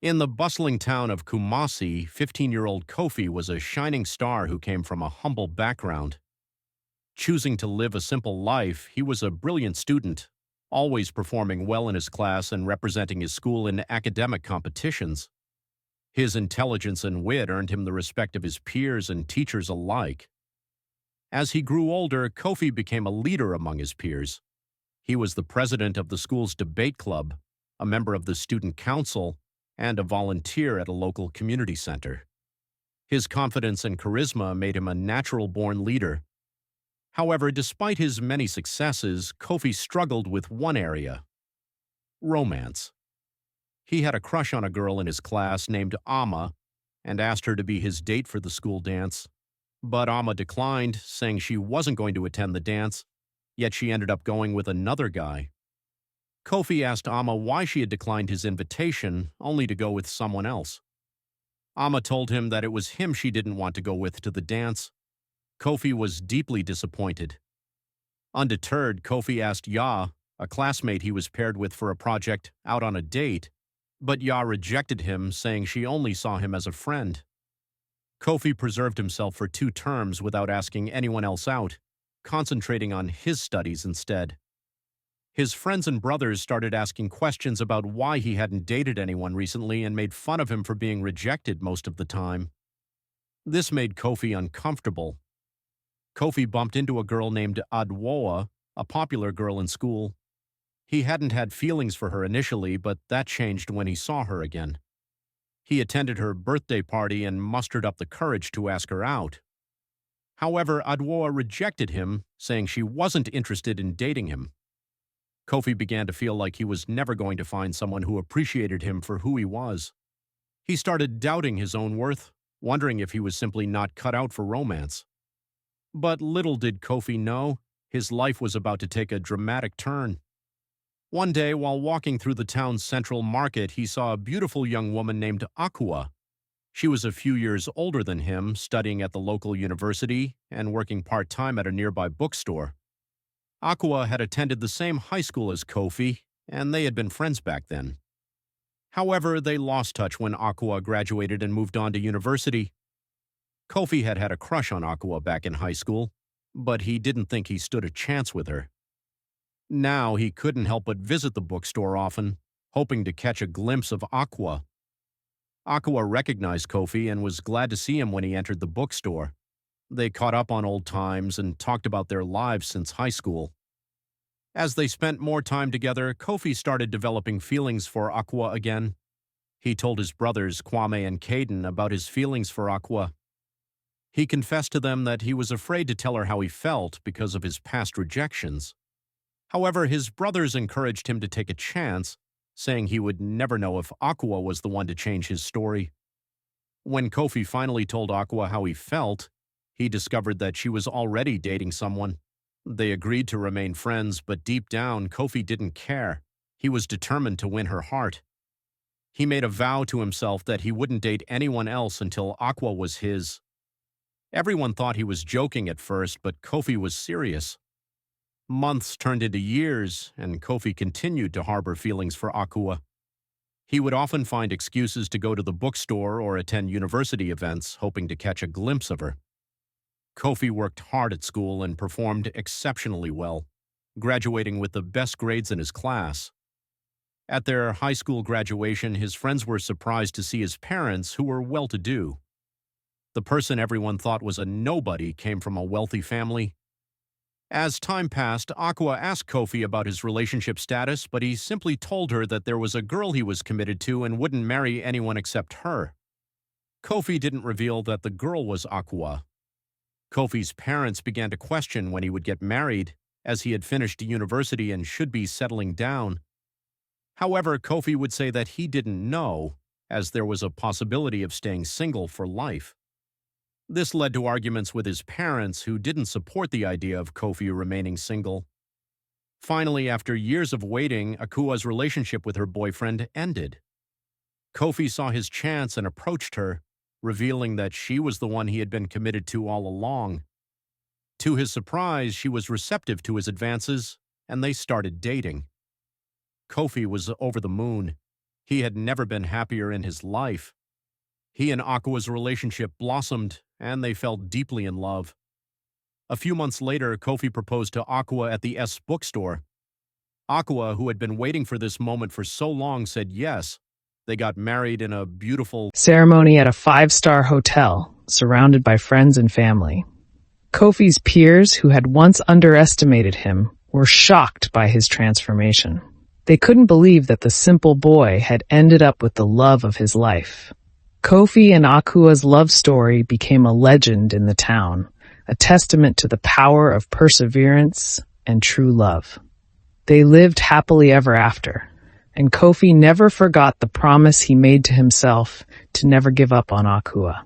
In the bustling town of Kumasi, 15-year-old Kofi was a shining star who came from a humble background. Choosing to live a simple life, he was a brilliant student, always performing well in his class and representing his school in academic competitions. His intelligence and wit earned him the respect of his peers and teachers alike. As he grew older, Kofi became a leader among his peers. He was the president of the school's debate club, a member of the student council, and a volunteer at a local community center. His confidence and charisma made him a natural-born leader. However, despite his many successes, Kofi struggled with one area: romance. He had a crush on a girl in his class named Amma and asked her to be his date for the school dance. But Amma declined, saying she wasn't going to attend the dance, yet she ended up going with another guy. Kofi asked Amma why she had declined his invitation, only to go with someone else. Amma told him that it was him she didn't want to go with to the dance. Kofi was deeply disappointed. Undeterred, Kofi asked Ya, a classmate he was paired with for a project, out on a date, but Ya rejected him, saying she only saw him as a friend. Kofi preserved himself for 2 terms without asking anyone else out, concentrating on his studies instead. His friends and brothers started asking questions about why he hadn't dated anyone recently and made fun of him for being rejected most of the time. This made Kofi uncomfortable. Kofi bumped into a girl named Adwoa, a popular girl in school. He hadn't had feelings for her initially, but that changed when he saw her again. He attended her birthday party and mustered up the courage to ask her out. However, Adwoa rejected him, saying she wasn't interested in dating him. Kofi began to feel like he was never going to find someone who appreciated him for who he was. He started doubting his own worth, wondering if he was simply not cut out for romance. But little did Kofi know, his life was about to take a dramatic turn. One day, while walking through the town's central market, he saw a beautiful young woman named Akua. She was a few years older than him, studying at the local university and working part-time at a nearby bookstore. Akua had attended the same high school as Kofi, and they had been friends back then. However, they lost touch when Akua graduated and moved on to university. Kofi had had a crush on Akua back in high school, but he didn't think he stood a chance with her. Now he couldn't help but visit the bookstore often, hoping to catch a glimpse of Akua. Akua recognized Kofi and was glad to see him when he entered the bookstore. They caught up on old times and talked about their lives since high school. As they spent more time together, Kofi started developing feelings for Akua again. He told his brothers Kwame and Caden about his feelings for Akua. He confessed to them that he was afraid to tell her how he felt because of his past rejections. However, his brothers encouraged him to take a chance, saying he would never know if Akua was the one to change his story. When Kofi finally told Akua how he felt, he discovered that she was already dating someone. They agreed to remain friends, but deep down, Kofi didn't care. He was determined to win her heart. He made a vow to himself that he wouldn't date anyone else until Akua was his. Everyone thought he was joking at first, but Kofi was serious. Months turned into years, and Kofi continued to harbor feelings for Akua. He would often find excuses to go to the bookstore or attend university events, hoping to catch a glimpse of her. Kofi worked hard at school and performed exceptionally well, graduating with the best grades in his class. At their high school graduation, his friends were surprised to see his parents, who were well-to-do. The person everyone thought was a nobody came from a wealthy family. As time passed, Akua asked Kofi about his relationship status, but he simply told her that there was a girl he was committed to and wouldn't marry anyone except her. Kofi didn't reveal that the girl was Akua. Kofi's parents began to question when he would get married, as he had finished university and should be settling down. However, Kofi would say that he didn't know, as there was a possibility of staying single for life. This led to arguments with his parents, who didn't support the idea of Kofi remaining single. Finally, after years of waiting, Akua's relationship with her boyfriend ended. Kofi saw his chance and approached her, revealing that she was the one he had been committed to all along. To his surprise, she was receptive to his advances, and they started dating. Kofi was over the moon. He had never been happier in his life. He and Akua's relationship blossomed, and they fell deeply in love. A few months later, Kofi proposed to Akua at the S bookstore. Akua, who had been waiting for this moment for so long, said yes. They got married in a beautiful ceremony at a five-star hotel, surrounded by friends and family. Kofi's peers, who had once underestimated him, were shocked by his transformation. They couldn't believe that the simple boy had ended up with the love of his life. Kofi and Akua's love story became a legend in the town, a testament to the power of perseverance and true love. They lived happily ever after, and Kofi never forgot the promise he made to himself to never give up on Akua.